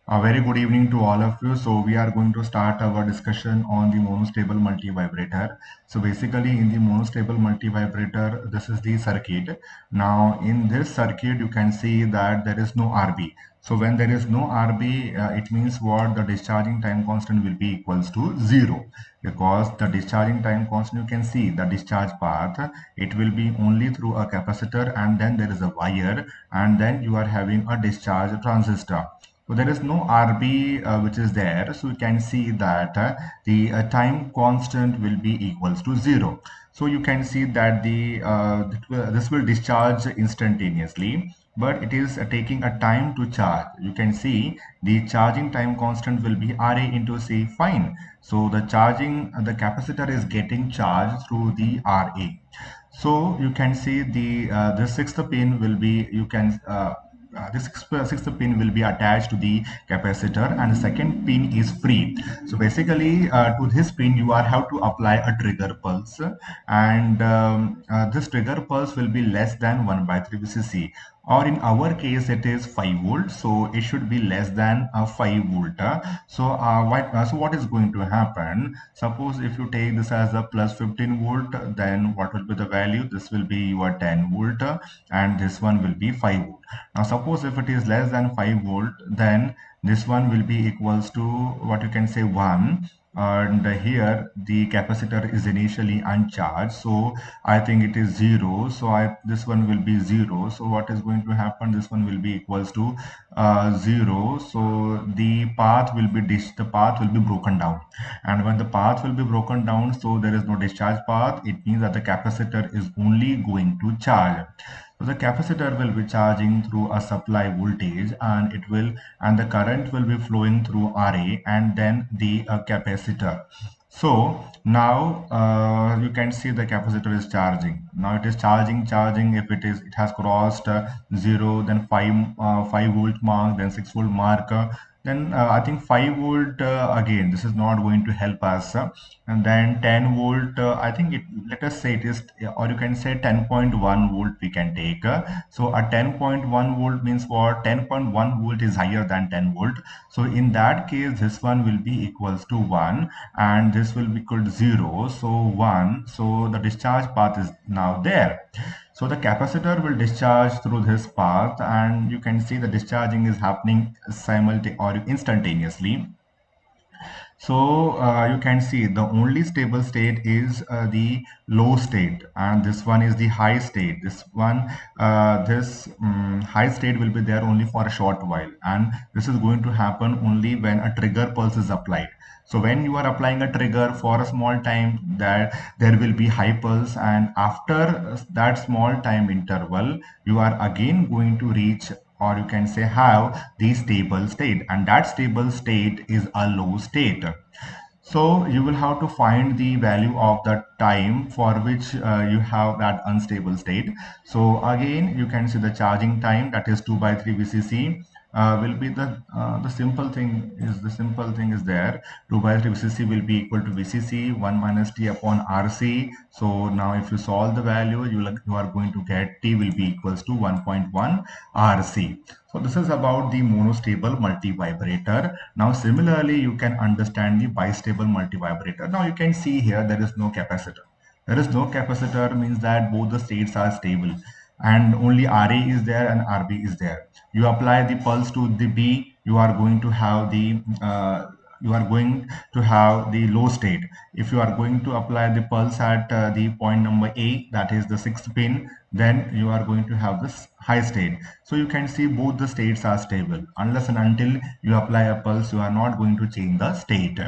A very good evening to all of you. So we are going to start our discussion on the monostable multivibrator. So basically in the monostable multivibrator, this is the circuit. Now in this circuit, you can see that there is no RB. So when there is no RB, it means what? The discharging time constant will be equals to zero, because the discharging time constant, you can see the discharge path, it will be only through a capacitor, and then there is a wire, and then you are having a discharge transistor. So there is no RB which is there. So you can see that the time constant will be equals to zero. So you can see that this will discharge instantaneously, but it is taking a time to charge. You can see the charging time constant will be RA into C. Fine. So the capacitor is getting charged through the RA. So you can see the sixth pin will be, this sixth pin will be attached to the capacitor, and the second pin is free. So basically to this pin you are have to apply a trigger pulse, and this trigger pulse will be less than 1 by 3 VCC, or in our case it is 5 volts, so it should be less than 5 volt. So what is going to happen? Suppose if you take this as a plus 15 volt, then what will be the value? This will be your 10 volt, and this one will be 5 volt. Now suppose if it is less than 5 volt, then this one will be equals to what you can say 1, and here the capacitor is initially uncharged, so I think it is 0. So this one will be 0. So what is going to happen? This one will be equals to 0. So the path will be broken down, and when the path will be broken down, so there is no discharge path. It means that the capacitor is only going to charge. So the capacitor will be charging through a supply voltage, and the current will be flowing through RA and then the capacitor. So now you can see the capacitor is charging. Now it is charging. If it has crossed 0, then 5 volt mark, then 6 volt mark. Then I think 5 volt again. This is not going to help us. And then 10 volt. I think let us say it is, or you can say 10.1 volt we can take. So a 10.1 volt means what? 10.1 volt is higher than 10 volt. So in that case, this one will be equals to 1, and this will be equal to 0. So 1. So the discharge path is now there. So the capacitor will discharge through this path, and you can see the discharging is happening simultaneously or instantaneously. So you can see the only stable state is the low state, and this one is the high state. This high state will be there only for a short while, and this is going to happen only when a trigger pulse is applied. So when you are applying a trigger for a small time, that there will be high pulse, and after that small time interval, you are again going to reach, or you can say have, the stable state, and that stable state is a low state. So you will have to find the value of the time for which you have that unstable state. So again, you can see the charging time, that is 2 by 3 VCC. Will be the simple thing is there. 2 by 3 VCC will be equal to VCC 1 minus T upon RC. So now if you solve the value, you are going to get T will be equals to 1.1 RC. So this is about the monostable multivibrator. Now similarly, you can understand the bistable multivibrator. Now you can see here there is no capacitor. There is no capacitor means that both the states are stable, and only RA is there and RB is there. You apply the pulse to the B, you are going to have the low state. If you are going to apply the pulse at the point number A, that is the sixth pin, then you are going to have this high state. So you can see both the states are stable. Unless and until you apply a pulse, you are not going to change the state.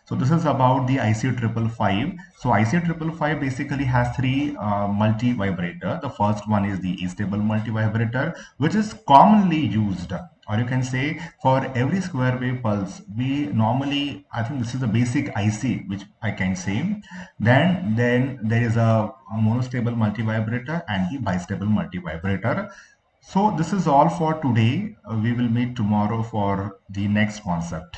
So this is about the IC555. So IC555 basically has three multi-vibrator. The first one is the stable multi-vibrator, which is commonly used, or you can say for every square wave pulse. We normally, I think this is the basic IC which I can say. Then there is a monostable multivibrator and the bistable multivibrator. So this is all for today. We will meet tomorrow for the next concept.